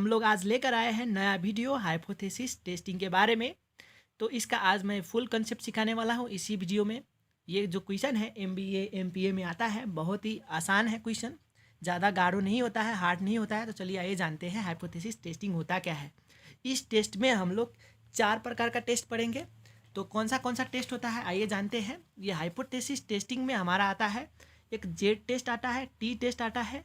हम लोग आज लेकर आए हैं नया वीडियो हाइपोथेसिस टेस्टिंग के बारे में। तो इसका आज मैं फुल कंसेप्ट सिखाने वाला हूँ इसी वीडियो में। ये जो क्वेश्चन है MBA MPA में आता है, बहुत ही आसान है क्वेश्चन, ज़्यादा गाढ़ा नहीं होता है, हार्ड नहीं होता है। तो चलिए आइए जानते हैं हाइपोथेसिस टेस्टिंग होता क्या है। इस टेस्ट में हम लोग 4 प्रकार का टेस्ट पढ़ेंगे। तो कौन सा टेस्ट होता है आइए जानते हैं। ये हाइपोथेसिस टेस्टिंग में हमारा आता है, एक जेड टेस्ट आता है, टी टेस्ट आता है,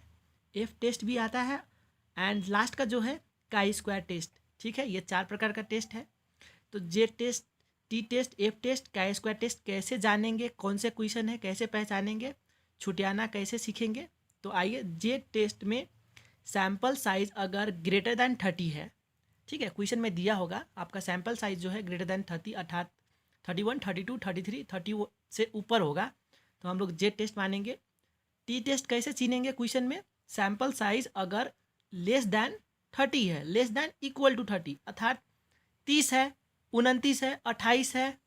एफ टेस्ट भी आता है, एंड लास्ट का जो है काई स्क्वायर टेस्ट। ठीक है, ये 4 प्रकार का टेस्ट है। तो Z test, T test, F test, chi square test कैसे जानेंगे, कौन से क्वेश्चन है, कैसे पहचानेंगे, छुटियाना कैसे सीखेंगे। तो आइए, जेड टेस्ट में सैम्पल साइज अगर ग्रेटर दैन 30 है, ठीक है, क्वेश्चन में दिया होगा आपका सैम्पल साइज जो है ग्रेटर दैन 30 अर्थात 31, 32, 33, 30 से ऊपर होगा तो हम लोग जेड टेस्ट मानेंगे। टी टेस्ट कैसे चीनेंगे, क्वेश्चन में सैम्पल साइज अगर लेस दैन 30 है, लेस दैन इक्वल टू 30 अर्थात 30 है, 29 है, 28 है,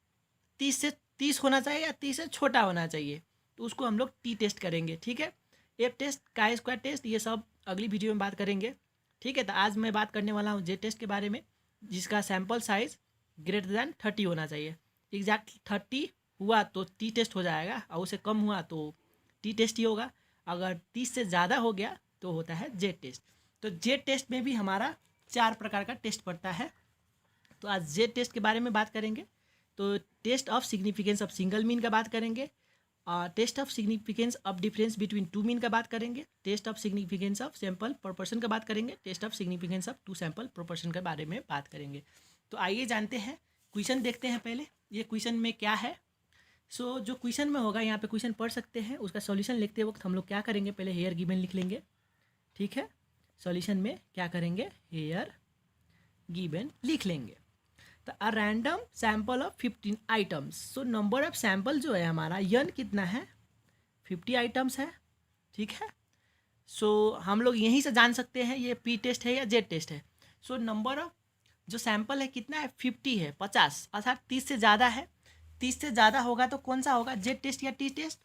30 से 30 होना चाहिए या 30 से छोटा होना चाहिए, तो उसको हम लोग टी टेस्ट करेंगे। ठीक है, F test, chi square test, ये सब अगली वीडियो में बात करेंगे। ठीक है, तो आज मैं बात करने वाला हूँ जेड टेस्ट के बारे में, जिसका सैम्पल साइज ग्रेटर दैन 30 होना चाहिए। एग्जैक्ट 30 हुआ तो टी टेस्ट हो जाएगा और उससे कम हुआ तो टी टेस्ट ही होगा। अगर 30 से ज़्यादा हो गया तो होता है जेड टेस्ट। तो जेड टेस्ट में भी हमारा 4 प्रकार का टेस्ट पड़ता है। तो आज जेड टेस्ट के बारे में बात करेंगे। तो test of significance of single mean का बात करेंगे, test of significance of difference between two mean का बात करेंगे, test of significance of sample proportion का बात करेंगे, test of significance of two sample proportion के बारे में बात करेंगे। तो आइए जानते हैं, क्वेश्चन देखते हैं पहले ये क्वेश्चन में क्या है। सो जो क्वेश्चन में होगा, यहाँ पे क्वेश्चन पढ़ सकते हैं, उसका सॉल्यूशन लिखते वक्त हम लोग क्या करेंगे, पहले हेयर गिवन लिख लेंगे। ठीक है, सॉल्यूशन में क्या करेंगे, हेयर गिवन लिख लेंगे। तो a random sample of 15 items. So number of sample जो है हमारा यन कितना है, 50 आइटम्स है। ठीक है, सो हम लोग यहीं से जान सकते हैं ये पी टेस्ट है या जेड टेस्ट है। सो नंबर ऑफ जो सैंपल है कितना है, 50 है, 50 अर्थात 30 से ज़्यादा है। 30 से ज़्यादा होगा तो कौन सा होगा, जेड टेस्ट या टी टेस्ट।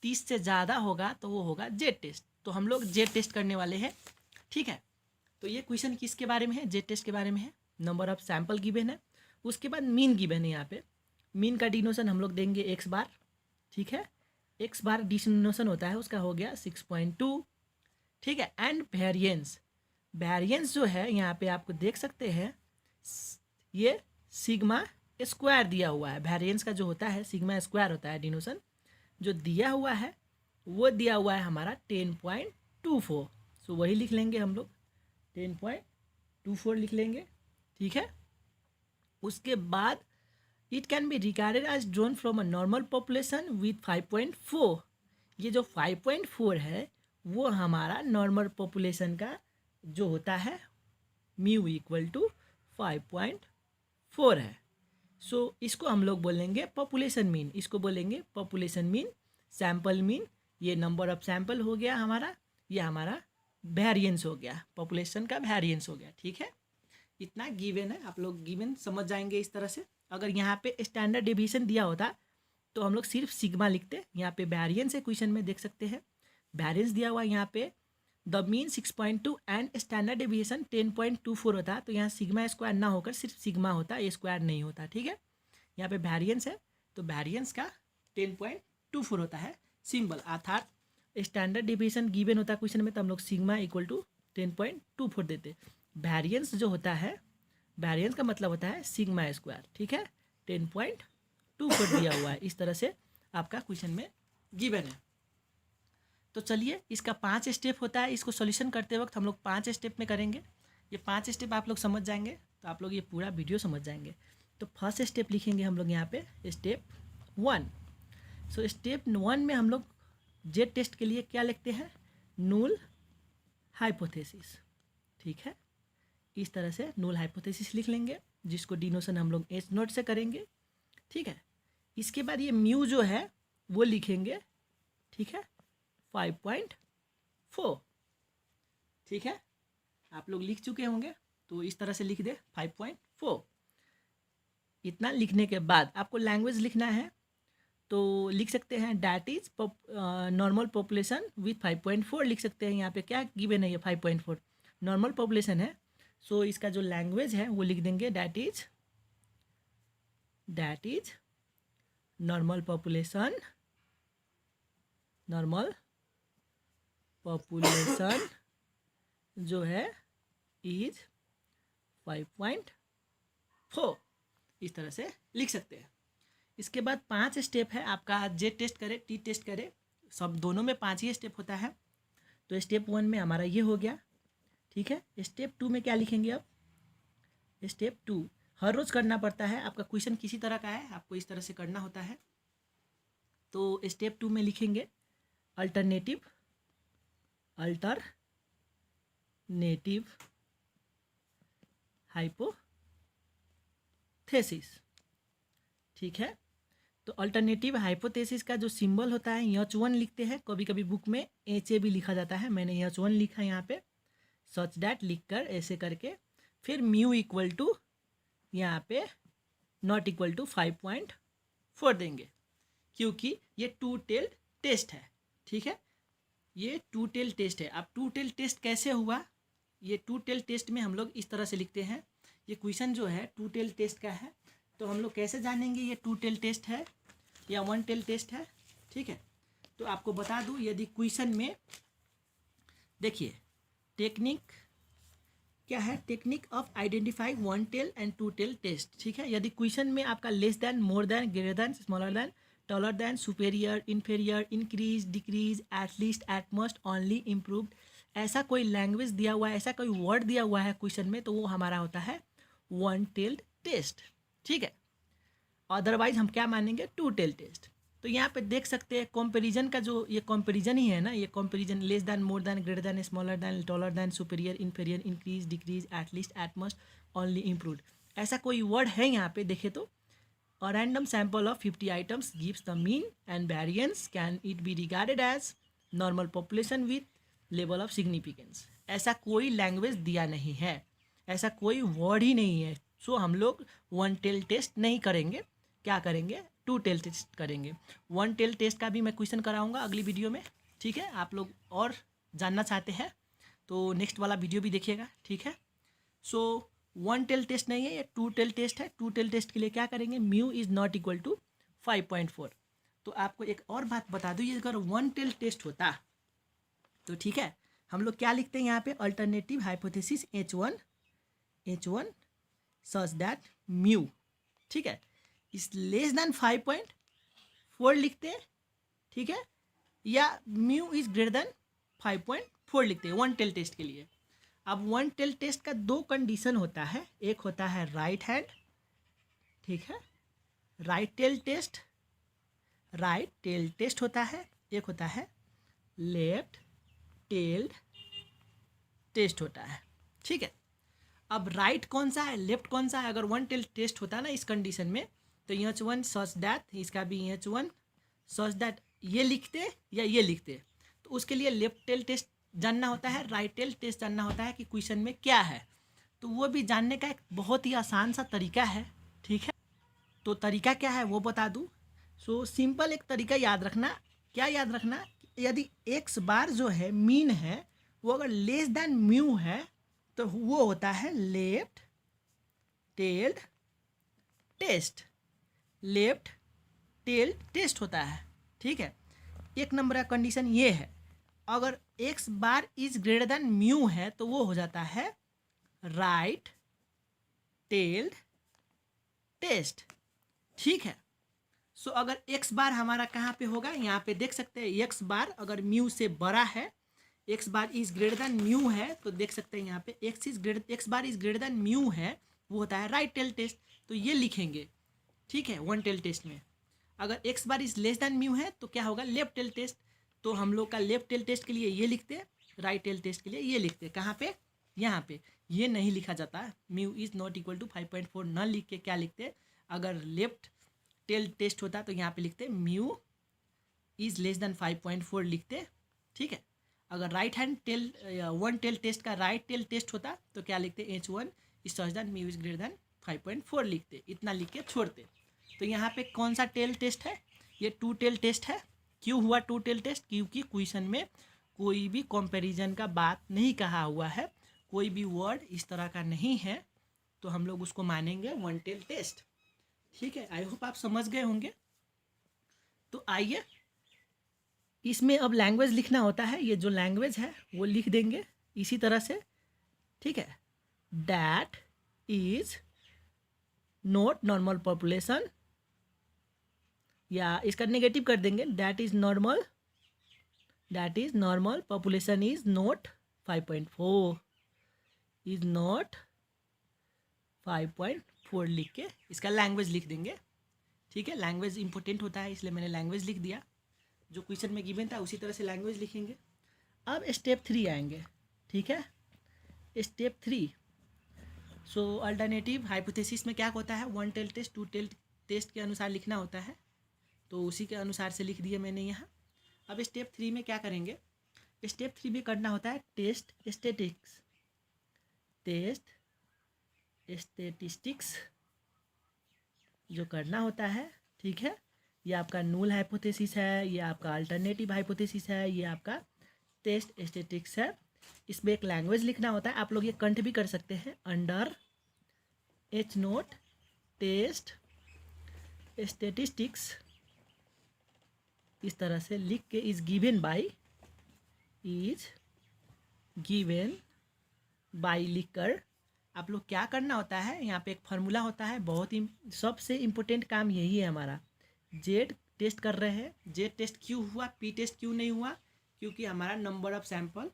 30 से ज़्यादा होगा तो वो होगा जेड टेस्ट। तो हम लोग जेड टेस्ट करने वाले हैं। ठीक है, तो ये क्वेश्चन किसके बारे में है, जेड टेस्ट के बारे में है। नंबर ऑफ सैंपल गिवन है, उसके बाद मीन गिवन है। यहाँ पे मीन का डिनोशन हम लोग देंगे एक्स बार। ठीक है, एक्स बार डिनोशन होता है उसका हो गया 6.2। ठीक है, एंड वेरिएंस, वेरिएंस जो है यहाँ पे आपको देख सकते हैं, ये सिग्मा स्क्वायर दिया हुआ है। वेरिएंस का जो होता है सिग्मा स्क्वायर होता है डिनोशन, जो दिया हुआ है वो दिया हुआ है हमारा 10.24। सो वही लिख लेंगे हम लोग, 10.24 लिख लेंगे। ठीक है, उसके बाद it can be regarded as drawn from a normal population with 5.4। ये जो 5.4 है वो हमारा नॉर्मल पॉपुलेशन का जो होता है म्यू इक्वल टू 5.4 है। सो इसको हम लोग बोलेंगे पॉपुलेशन मीन, इसको बोलेंगे पॉपुलेशन मीन, सैंपल मीन। ये नंबर ऑफ सैंपल हो गया हमारा, ये हमारा वेरिएंस हो गया, पॉपुलेशन का वेरिएंस हो गया। ठीक है, इतना गिवन है, आप लोग गिवन समझ जाएंगे इस तरह से। अगर यहाँ पे स्टैंडर्ड डेविएशन दिया होता तो हम लोग सिर्फ सिग्मा लिखते। यहाँ पे वेरिएंस है, क्वेश्चन में देख सकते हैं वेरिएंस दिया हुआ यहाँ पे the mean 6.2 and standard deviation 10.24 होता, तो यहाँ सिग्मा स्क्वायर ना होकर सिर्फ सिग्मा होता, ये स्क्वायर नहीं होता। ठीक है, यहाँ पे वेरिएंस है तो वेरिएंस का 10.24 होता है सिंबल, अर्थात स्टैंडर्ड डेविएशन गिवन होता क्वेश्चन में तो हम लोग सिग्मा इक्वल टू 10.24 देते। वेरिएंस जो होता है, वेरिएंस का मतलब होता है सिग्मा स्क्वायर। ठीक है, 10.24 दिया हुआ है, इस तरह से आपका क्वेश्चन में गिवन है। तो चलिए, इसका 5 स्टेप होता है, इसको सॉल्यूशन करते वक्त हम लोग 5 स्टेप में करेंगे। ये 5 स्टेप आप लोग समझ जाएंगे तो आप लोग ये पूरा वीडियो समझ जाएंगे। तो फर्स्ट स्टेप लिखेंगे हम लोग यहाँ पे स्टेप 1। सो स्टेप 1 में हम लोग जेड टेस्ट के लिए क्या लिखते हैं, नूल हाइपोथेसिस। ठीक है, इस तरह से नूल हाइपोथेसिस लिख लेंगे, जिसको डिनोशन हम लोग एच नोट से करेंगे। ठीक है, इसके बाद ये म्यू जो है वो लिखेंगे। ठीक है, 5.4। ठीक है, आप लोग लिख चुके होंगे तो इस तरह से लिख दे 5.4। इतना लिखने के बाद आपको लैंग्वेज लिखना है, तो लिख सकते हैं that is normal population with 5.4 लिख सकते हैं। यहाँ पे क्या गिवन है, ये 5.4 नॉर्मल पॉपुलेशन है। सो इसका जो लैंग्वेज है वो लिख देंगे दैट इज नॉर्मल पॉपुलेशन जो है इज 5.4, इस तरह से लिख सकते हैं। इसके बाद 5 स्टेप है आपका, जे टेस्ट करे टी टेस्ट करे, सब दोनों में 5 ही स्टेप होता है। तो स्टेप 1 में हमारा ये हो गया, ठीक है। स्टेप 2 में क्या लिखेंगे अब? स्टेप 2 हर रोज़ करना पड़ता है, आपका क्वेश्चन किसी तरह का है आपको इस तरह से करना होता है। तो स्टेप 2 में लिखेंगे अल्टरनेटिव हाइपोथेसिस, ठीक है। तो अल्टरनेटिव हाइपोथेसिस का जो सिंबल होता है H1 लिखते हैं, कभी कभी बुक में HA भी लिखा जाता है, मैंने H1 लिखा है यहाँ पे, सच दैट लिख कर ऐसे करके, फिर म्यू इक्वल टू यहाँ पे नॉट इक्वल टू 5.4 देंगे, क्योंकि ये 2 टेल टेस्ट है, ठीक है। ये 2 टेल टेस्ट है। अब 2 टेल टेस्ट कैसे हुआ? ये 2 टेल टेस्ट में हम लोग इस तरह से लिखते हैं, ये क्वेश्चन जो है 2 टेल टेस्ट का है, तो हम लोग कैसे जानेंगे ये 2 टेल टेस्ट है या 1 टेल टेस्ट है, ठीक है। तो आपको बता दूं, यदि क्वेश्चन में देखिए टेक्निक क्या है, technique of identify 1 tail and 2 tail test, ठीक है। यदि क्वेश्चन में आपका less than, more than, greater than, smaller than, taller than, superior, inferior, increase, decrease, at least, at most, only, improved, ऐसा कोई लैंग्वेज दिया हुआ है, ऐसा कोई वर्ड दिया हुआ है क्वेश्चन में, तो वो हमारा होता है 1 टेल्ड टेस्ट, ठीक है। अदरवाइज हम क्या मानेंगे? 2 टेल टेस्ट। तो यहाँ पे देख सकते हैं कंपैरिजन का जो ये कंपैरिजन ही है ना, ये comparison less than, more than, greater than, smaller than, taller then, superior, inferior, increase, decrease, at least, at most, only, improved, ऐसा कोई वर्ड है यहाँ पे देखे तो। A random sample of 50 items gives the mean and variance. Can it be regarded as normal population with level of significance? ऐसा कोई language दिया नहीं है, ऐसा कोई वर्ड ही नहीं है। सो हम लोग 1 टेल टेस्ट नहीं करेंगे, क्या करेंगे? 2 टेल टेस्ट करेंगे। 1 टेल टेस्ट का भी मैं क्वेश्चन कराऊंगा अगली वीडियो में, ठीक है। आप लोग और जानना चाहते हैं तो नेक्स्ट वाला वीडियो भी देखिएगा, ठीक है। सो 1 टेल टेस्ट नहीं है, ये 2 टेल टेस्ट है। 2 टेल टेस्ट के लिए क्या करेंगे? Mu is not equal to 5.4। तो आपको एक और बात बता दूँ, ये अगर 1 टेल टेस्ट होता तो ठीक है, हम लोग क्या लिखते हैं यहाँ पे? Alternative hypothesis H1 such that mu, ठीक है, इस लेस दैन 5.4 लिखते हैं, ठीक है, या म्यू इज ग्रेटर दैन 5.4 लिखते हैं 1 टेल टेस्ट के लिए। अब 1 टेल टेस्ट का 2 कंडीशन होता है, एक होता है राइट हैंड, ठीक है, राइट टेल टेस्ट होता है, एक होता है लेफ्ट टेल टेस्ट होता है, ठीक है। अब राइट कौन सा है, लेफ्ट कौन सा है? अगर 1 टेल टेस्ट होता है ना इस कंडीशन में, तो H1 सच दैट, इसका भी H1 सच दैट ये लिखते या ये लिखते, तो उसके लिए लेफ्ट टेल टेस्ट जानना होता है, राइट टेल टेस्ट जानना होता है कि क्वेश्चन में क्या है। तो वो भी जानने का एक बहुत ही आसान सा तरीका है, ठीक है। तो तरीका क्या है वो बता दूँ। सो सिंपल एक तरीका याद रखना, क्या याद रखना? यदि x बार जो है मीन है, वो अगर लेस दैन म्यू है तो वो होता है लेफ्ट टेल्ड टेस्ट होता है, ठीक है। 1 नंबर का कंडीशन ये है, अगर x bar is greater then mu है तो वो हो जाता है राइट टेल्ड टेस्ट, ठीक है। सो अगर x बार हमारा कहाँ पे होगा? यहाँ पे देख सकते हैं, x बार अगर म्यू से बड़ा है, x bar is greater then mu है, तो देख सकते हैं यहाँ पे x bar is greater then mu है, वो होता है राइट टेल टेस्ट, तो ये लिखेंगे, ठीक है। 1 टेल टेस्ट में अगर x bar is less than mu है तो क्या होगा? Left tail test. तो हम लोग का लेफ्ट टेल टेस्ट के लिए ये लिखते हैं, राइट टेल टेस्ट के लिए ये लिखते हैं। कहाँ पे? यहाँ पे। ये नहीं लिखा जाता, mu is not equal to 5.4 न लिख के क्या लिखते? अगर लेफ्ट टेल टेस्ट होता तो यहाँ पे लिखते म्यू इज़ लेस दैन 5.4 लिखते, ठीक है। अगर right hand tail 1 tail test का राइट टेल टेस्ट होता तो क्या लिखते? H1 is such that mu is greater than 5.4 लिखते, इतना लिख के छोड़ते। तो यहाँ पे कौन सा टेल टेस्ट है? ये 2 टेल टेस्ट है। क्यों हुआ 2 टेल टेस्ट? क्योंकि क्वेश्चन में कोई भी कंपैरिजन का बात नहीं कहा हुआ है, कोई भी वर्ड इस तरह का नहीं है तो हम लोग उसको मानेंगे वन टेल टेस्ट। ठीक है, आई होप आप समझ गए होंगे। तो आइए, इसमें अब लैंग्वेज लिखना होता है, ये जो लैंग्वेज है वो लिख देंगे इसी तरह से। ठीक है, that is not normal population, या इसका नेगेटिव कर देंगे, that is normal population is not 5.4, is not 5.4 लिख के इसका लैंग्वेज लिख देंगे। ठीक है, लैंग्वेज इंपॉर्टेंट होता है इसलिए मैंने लैंग्वेज लिख दिया, जो क्वेश्चन में गिवन था उसी तरह से लैंग्वेज लिखेंगे। अब स्टेप 3 आएंगे। ठीक है, स्टेप 3, सो अल्टरनेटिव हाइपोथेसिस में क्या होता है, one tail test, two tail test के अनुसार लिखना होता है, तो उसी के अनुसार से लिख दिया मैंने यहाँ। अब स्टेप 3 में क्या करेंगे, स्टेप 3 में करना होता है टेस्ट स्टेटिस्टिक्स जो करना होता है। ठीक है, ये आपका नूल हाइपोथेसिस है, ये आपका अल्टरनेटिव हाइपोथेसिस है, ये आपका टेस्ट स्टेटिस्टिक्स है। इसमें एक लैंग्वेज लिखना होता है, आप लोग ये कंट भी कर सकते हैं, under H naught test statistics, इस तरह से लिख के इज गिवन बाई लिखकर आप लोग क्या करना होता है, यहाँ पे एक फार्मूला होता है, बहुत ही सबसे इम्पोर्टेंट काम यही है हमारा। जेड टेस्ट कर रहे हैं, जेड टेस्ट क्यों हुआ, पी टेस्ट क्यों नहीं हुआ, क्योंकि हमारा नंबर ऑफ सैंपल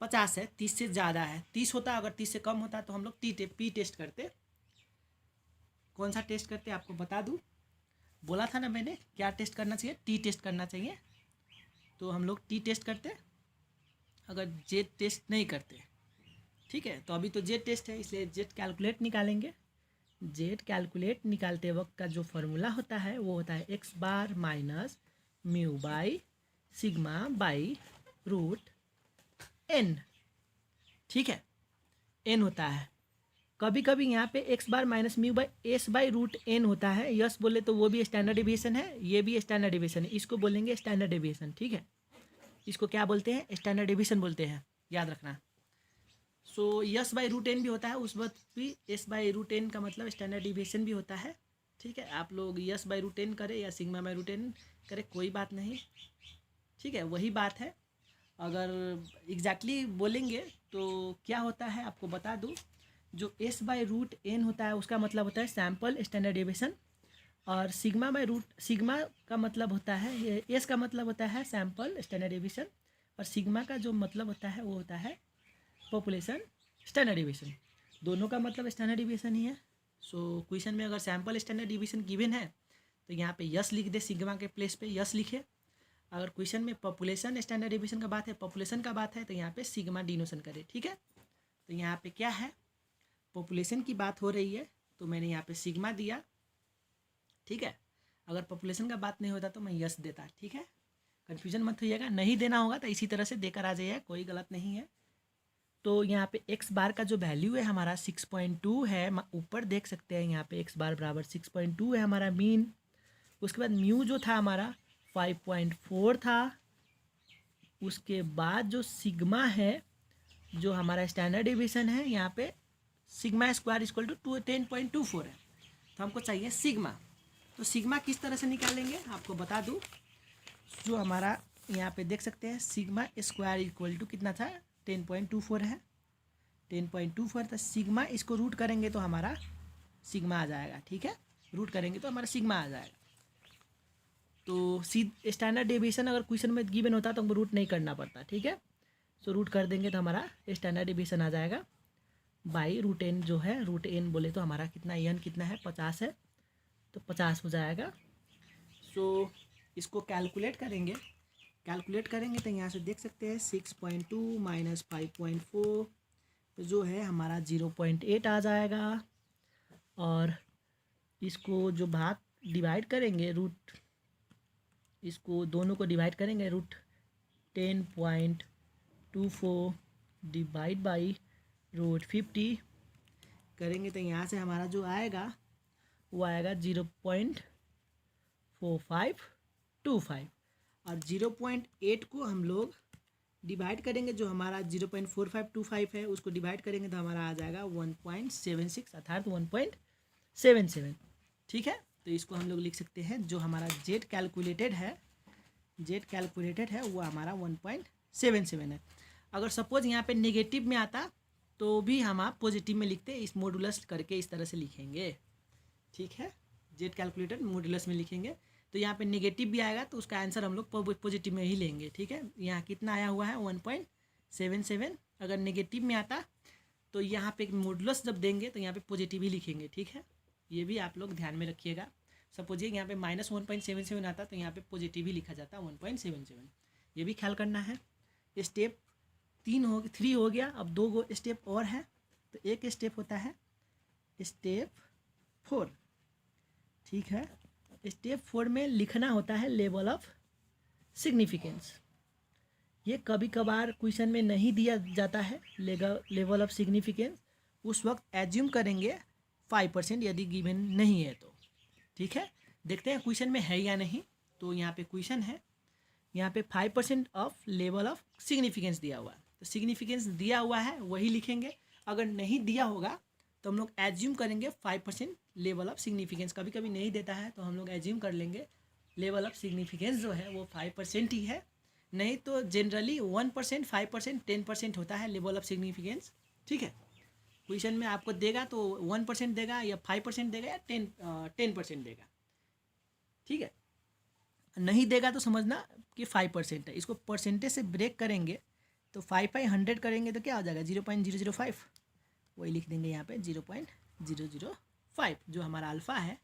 50 है, 30 से ज़्यादा है। 30 होता, अगर 30 से कम होता तो हम लोग पी टेस्ट करते। कौन सा टेस्ट करते आपको बता दूँ, बोला था ना मैंने, क्या टेस्ट करना चाहिए, टी टेस्ट करना चाहिए, तो हम लोग टी टेस्ट करते अगर जेड टेस्ट नहीं करते। ठीक है, तो अभी तो जेड टेस्ट है इसलिए जेड कैलकुलेट निकालेंगे। जेड कैलकुलेट निकालते वक्त का जो फार्मूला होता है वो होता है X bar minus mu by sigma by root N. ठीक है, एन होता है, कभी कभी यहाँ पे X bar minus mu by S by root N होता है। यस बोले तो वो भी स्टैंडर्ड डेविएशन है, ये भी स्टैंडर्ड डेविएशन है, इसको बोलेंगे स्टैंडर्ड डेविएशन। ठीक है, इसको क्या बोलते हैं, स्टैंडर्ड डेविएशन बोलते हैं, याद रखना। So S by root N भी होता है, उस वक्त भी एस बाई रूट एन का मतलब स्टैंडर्ड डेविएशन भी होता है। ठीक है, आप लोग यस बाई रूट एन करें या सिग्मा बाई रूट एन करें कोई बात नहीं। ठीक है, वही बात है। अगर एग्जैक्टली बोलेंगे तो क्या होता है आपको बता दूँ, जो एस बाई रूट एन होता है उसका मतलब होता है सैम्पल स्टैंडर्ड डेविएशन, और सिग्मा का मतलब होता है, ये एस का मतलब होता है सैम्पल स्टैंडर्ड डेविएशन, और सिग्मा का जो मतलब होता है वो होता है पॉपुलेशन स्टैंडर्ड डेविएशन। दोनों का मतलब स्टैंडर्ड डेविएशन ही है। सो क्वेश्चन में अगर सैम्पल स्टैंडर्ड डेविएशन गिवन है तो यहाँ पे यस लिख दे, सिग्मा के प्लेस पे यस लिखे। अगर क्वेश्चन में पॉपुलेशन स्टैंडर्ड डेविएशन का बात है, पॉपुलेशन का बात है, तो यहाँ पे सिग्मा डिनोशन करे। ठीक है, तो यहाँ पे क्या है, पॉपुलेशन की बात हो रही है तो मैंने यहाँ पे सिग्मा दिया। ठीक है, अगर पॉपुलेशन का बात नहीं होता तो मैं यस देता। ठीक है, कन्फ्यूजन मत होइएगा, नहीं देना होगा तो इसी तरह से देकर आ जाइए, कोई गलत नहीं है। तो यहाँ पे एक्स बार का जो वैल्यू है हमारा 6.2 है, ऊपर देख सकते हैं यहाँ पे एक्स बार बराबर 6.2 है हमारा मीन। उसके बाद म्यू जो था हमारा 5.4 था। उसके बाद जो सिग्मा है, जो हमारा स्टैंडर्ड डेविएशन है, यहाँ पे सिग्मा स्क्वायर इक्वल टू 10.24 है, तो हमको चाहिए सिग्मा। तो सिग्मा किस तरह से निकालेंगे आपको बता दूँ, जो हमारा यहाँ पे देख सकते हैं सिग्मा स्क्वायर इक्वल टू कितना था, 10.24 है, 10.24 था। सिग्मा इसको रूट करेंगे तो हमारा सिग्मा आ जाएगा। ठीक है, रूट करेंगे तो हमारा सिग्मा आ जाएगा। तो स्टैंडर्ड डेविएशन अगर क्वेश्चन में गिवन होता तो हमको रूट नहीं करना पड़ता। ठीक है, सो रूट कर देंगे तो हमारा स्टैंडर्ड डेविएशन आ जाएगा बाई रूट एन। जो है रूट एन बोले तो हमारा कितना, एन कितना है 50 है, तो 50 हो जाएगा। सो इसको कैलकुलेट करेंगे तो यहाँ से देख सकते हैं 6.2 माइनस 5.4 तो जो है हमारा 0.8 आ जाएगा। और इसको जो भाग डिवाइड करेंगे, रूट, इसको दोनों को डिवाइड करेंगे, रूट 10.24 डिवाइड बाई रूट 50 करेंगे तो यहाँ से हमारा जो आएगा वो आएगा 0.4525। और 0.8 को हम लोग डिवाइड करेंगे, जो हमारा 0.4525 है उसको डिवाइड करेंगे तो हमारा आ जाएगा 1.76 अर्थात 1.77। ठीक है, तो इसको हम लोग लिख सकते हैं, जो हमारा जेड कैलकुलेटेड है वो हमारा 1.77 है। अगर सपोज यहाँ पे नेगेटिव में आता तो भी हम आप पॉजिटिव में लिखते, इस मॉडुलस करके इस तरह से लिखेंगे। ठीक है, जेड कैलकुलेटेड मॉडुलस में लिखेंगे, तो यहाँ पे नेगेटिव भी आएगा तो उसका आंसर हम लोग पॉजिटिव में ही लेंगे। ठीक है, यहाँ कितना आया हुआ है 1.77। अगर नेगेटिव में आता तो यहाँ पे मॉडुलस जब देंगे तो यहाँ पे पॉजिटिव ही लिखेंगे। ठीक है, ये भी आप लोग ध्यान में रखिएगा। सपोज यहाँ पे -1.77 आता तो यहाँ पे पॉजिटिव ही लिखा जाता 1.77, ये भी ख्याल करना है। स्टेप 3 हो गया। अब 2 स्टेप और है, तो एक स्टेप होता है स्टेप 4। ठीक है, स्टेप 4 में लिखना होता है लेवल ऑफ सिग्निफिकेंस। ये कभी कभार क्वेश्चन में नहीं दिया जाता है लेवल ऑफ सिग्निफिकेंस, उस वक्त एज्यूम करेंगे 5% यदि गिवन नहीं है तो। ठीक है, देखते हैं क्वेश्चन में है या नहीं। तो यहाँ पे क्वेश्चन है, यहाँ पे 5% ऑफ लेवल ऑफ सिग्निफिकेंस दिया हुआ है, तो सिग्निफिकेंस दिया हुआ है वही लिखेंगे। अगर नहीं दिया होगा तो हम लोग एज्यूम करेंगे 5% लेवल ऑफ सिग्निफिकेंस। कभी कभी नहीं देता है तो हम लोग एज्यूम कर लेंगे लेवल ऑफ सिग्निफिकेंस जो है वो 5% ही है, नहीं तो जनरली 1%, 5%, 10% होता है लेवल ऑफ सिग्निफिकेंस। ठीक है, क्वेश्चन में आपको देगा तो 1% देगा या 5% देगा या 10% देगा। ठीक है, नहीं देगा तो समझना कि 5% है। इसको परसेंटेज से ब्रेक करेंगे तो 5/100 करेंगे तो क्या हो जाएगा 0.005, वही लिख देंगे यहाँ पे 0.005। जो हमारा अल्फ़ा है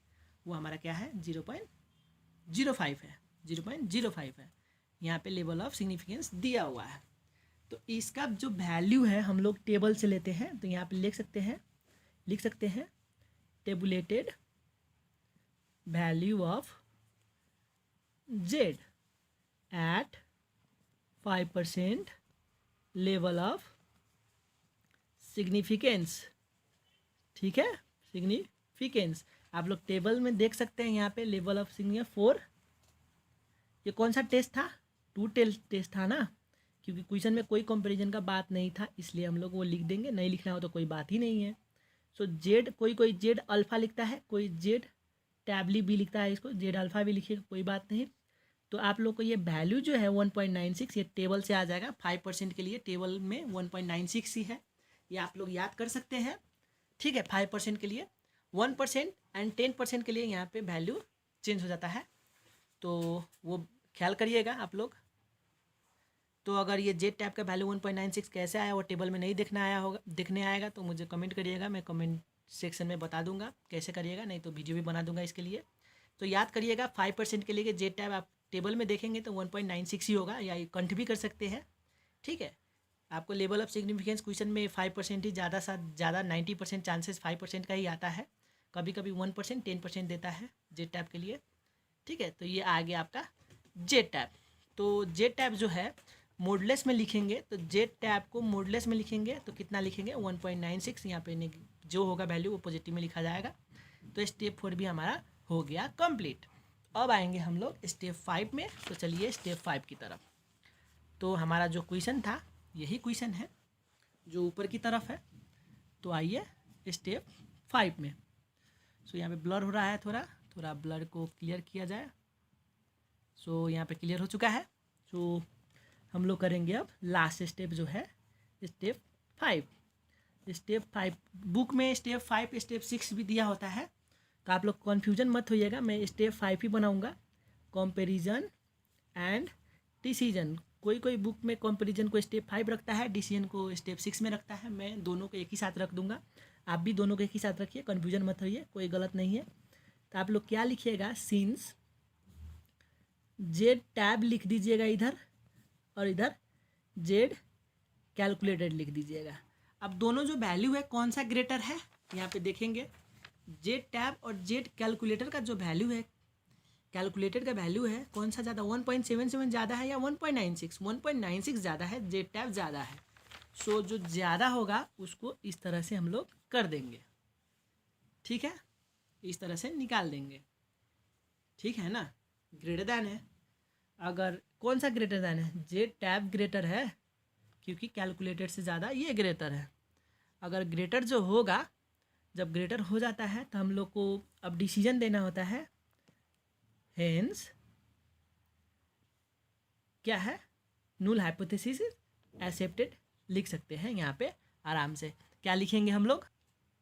वो हमारा क्या है 0.05 है, 0.05 है। यहाँ पे लेवल ऑफ सिग्निफिकेंस दिया हुआ है। तो इसका जो वैल्यू है हम लोग टेबल से लेते हैं, तो यहाँ पे लिख सकते हैं tabulated value of Z at 5% level of significance. ठीक है, सिग्निफिकेंस आप लोग टेबल में देख सकते हैं। यहाँ पे लेवल ऑफ सिग्निफिकेंस 4, ये कौन सा टेस्ट था 2 टेस्ट था ना, क्योंकि क्वेश्चन में कोई कंपैरिजन का बात नहीं था इसलिए हम लोग वो लिख देंगे, नहीं लिखना हो तो कोई बात ही नहीं है। सो जेड कोई जेड अल्फ़ा लिखता है, कोई जेड टैबली भी लिखता है, इसको जेड अल्फ़ा भी लिखिएगा, कोई बात नहीं। तो आप लोग को ये वैल्यू जो है 1.96 ये टेबल से आ जाएगा। 5% के लिए टेबल में 1.96 ही है, ये आप लोग याद कर सकते हैं। ठीक है, 5% के लिए 1% एंड 10% के लिए यहाँ पे वैल्यू चेंज हो जाता है, तो वो ख्याल करिएगा आप लोग। तो अगर ये जेड टैब का वैल्यू 1.96 कैसे आया वो टेबल में नहीं देखने आएगा तो मुझे कमेंट करिएगा, मैं कमेंट सेक्शन में बता दूंगा कैसे करिएगा, नहीं तो वीडियो भी बना दूंगा इसके लिए। तो याद करिएगा 5% के लिए जेड टैब आप टेबल में देखेंगे तो 1.96 ही होगा, या कंट भी कर सकते हैं। ठीक है, आपको लेवल ऑफ सिग्निफिकेंस क्वेश्चन में 5% ही ज़्यादा 90% चांसेस 5% का ही आता है, कभी कभी 1%, 10% देता है जेड टैब के लिए। ठीक है, तो ये आ गया आपका जेड टैब। तो जेड टैब जो है मॉडुलस में लिखेंगे, तो जेड टैब को मॉडुलस में लिखेंगे तो कितना लिखेंगे 1.96, यहाँ पे जो होगा वैल्यू वो पॉजिटिव में लिखा जाएगा। तो स्टेप 4 भी हमारा हो गया कंप्लीट। अब आएंगे हम लोग स्टेप 5 में, तो चलिए स्टेप 5 की तरफ। तो हमारा जो क्वेश्चन था यही क्वेश्चन है जो ऊपर की तरफ है, तो आइए स्टेप 5 में। सो यहाँ पे ब्लर हो रहा है, थोड़ा ब्लर को क्लियर किया जाए। सो यहाँ पे क्लियर हो चुका है। सो हम लोग करेंगे अब लास्ट स्टेप जो है स्टेप 5। स्टेप 5 बुक में स्टेप 5 स्टेप 6 भी दिया होता है, तो आप लोग कन्फ्यूजन मत होइएगा, मैं स्टेप 5 ही बनाऊंगा, कंपैरिजन एंड डिसीजन। कोई बुक में कंपैरिजन को स्टेप 5 रखता है, डिसीजन को स्टेप 6 में रखता है, मैं दोनों को एक ही साथ रख दूंगा। आप भी दोनों को एक ही साथ रखिए, कन्फ्यूजन मत होइए, कोई गलत नहीं है। तो आप लोग क्या लिखिएगा, सिंस जेड टैब लिख दीजिएगा इधर, और इधर जेड कैलकुलेटेड लिख दीजिएगा। अब दोनों जो वैल्यू है कौन सा ग्रेटर है, यहाँ पे देखेंगे जेड टैब और जेड कैलकुलेटर का जो वैल्यू है, कैलकुलेटेड का वैल्यू है कौन सा ज़्यादा, 1.77 ज़्यादा है या 1.96? 1.96 ज़्यादा है, जेड टैब ज़्यादा है। सो जो ज़्यादा होगा उसको इस तरह से हम लोग कर देंगे। ठीक है, इस तरह से निकाल देंगे। ठीक है ना, ग्रेटर दैन है। अगर कौन सा ग्रेटर दैन है, जेड टैब ग्रेटर है क्योंकि कैलकुलेटेड से ज़्यादा ये ग्रेटर है। अगर ग्रेटर जो होगा, जब ग्रेटर हो जाता है तो हम लोग को अब डिसीजन देना होता है। हेंस क्या है, नूल हाइपोथेसिस एक्सेप्टेड लिख सकते हैं यहाँ पे आराम से। क्या लिखेंगे हम लोग,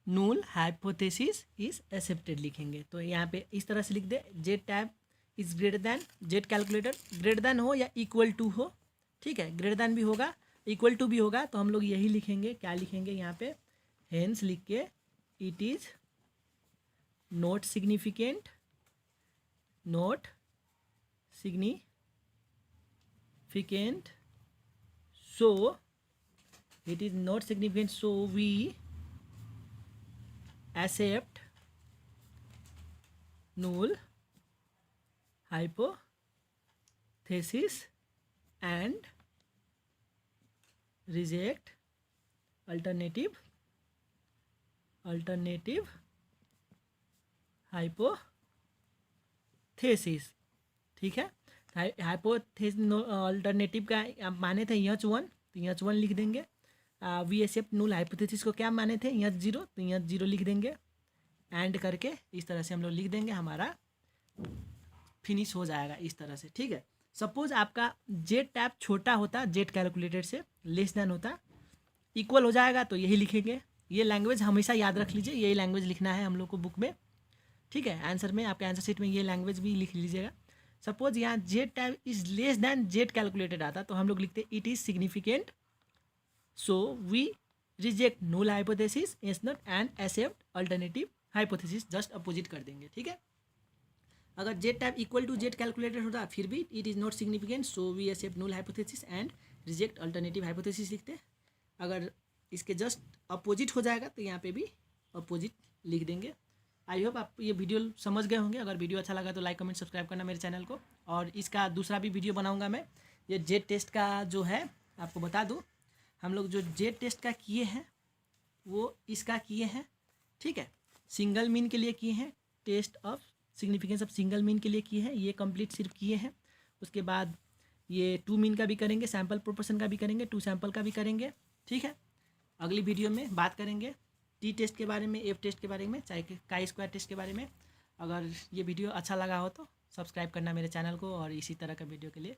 नूल हाइपोथेसिस इज एक्सेप्टेड लिखेंगे। तो यहाँ पे इस तरह से लिख दे, Z tab is greater than, Z calculator greater than हो या इक्वल टू हो, ठीक है, ग्रेटर दैन भी होगा इक्वल टू भी होगा, तो हम लोग यही लिखेंगे। क्या लिखेंगे यहाँ पे, हेंस लिख के it is not significant, not significant, so it is not significant, so we accept null hypothesis and reject alternative hypothesis, ठीक है। हाइपोथेसिस अल्टरनेटिव का आप माने थे यच वन, तो यच वन लिख देंगे। वी एक्सेप्ट नूल हाइपोथेसिस को क्या माने थे, यच जीरो, तो यच जीरो लिख देंगे। एंड करके इस तरह से हम लोग लिख देंगे, हमारा फिनिश हो जाएगा इस तरह से, ठीक है। सपोज आपका जेड टैब छोटा होता, जेड कैलकुलेटेड से लेस देन होता, इक्वल हो जाएगा, तो यही लिखेंगे। ये लैंग्वेज हमेशा याद रख लीजिए, यही लैंग्वेज लिखना है हम लोग को बुक में, ठीक है। आंसर में, आपके आंसर शीट में ये लैंग्वेज भी लिख लीजिएगा। सपोज यहाँ Z tab is less than Z calculated आता, तो हम लोग लिखते it is significant, so we reject null hypothesis is not and accept alternative hypothesis, just opposite कर देंगे, ठीक है। अगर Z tab equal to Z calculated होता फिर भी it is not significant, so we accept null hypothesis and reject alternative hypothesis लिखते। अगर इसके जस्ट अपोजिट हो जाएगा तो यहाँ पे भी अपोजिट लिख देंगे। आई होप आप ये वीडियो समझ गए होंगे। अगर वीडियो अच्छा लगा तो लाइक कमेंट सब्सक्राइब करना मेरे चैनल को। और इसका दूसरा भी वीडियो बनाऊंगा मैं, ये जेड टेस्ट का जो है, आपको बता दूं, हम लोग जो जेड टेस्ट का किए हैं वो इसका किए हैं, ठीक है। सिंगल मीन के लिए किए हैं, test of significance of single mean के लिए किए हैं, ये कंप्लीट सिर्फ किए हैं। उसके बाद ये टू मीन का भी करेंगे, सैम्पल प्रोपोर्शन का भी करेंगे, टू सैम्पल का भी करेंगे, ठीक है। अगली वीडियो में बात करेंगे टी टेस्ट के बारे में, एफ टेस्ट के बारे में, चाहे काई स्क्वायर टेस्ट के बारे में। अगर ये वीडियो अच्छा लगा हो तो सब्सक्राइब करना मेरे चैनल को, और इसी तरह का वीडियो के लिए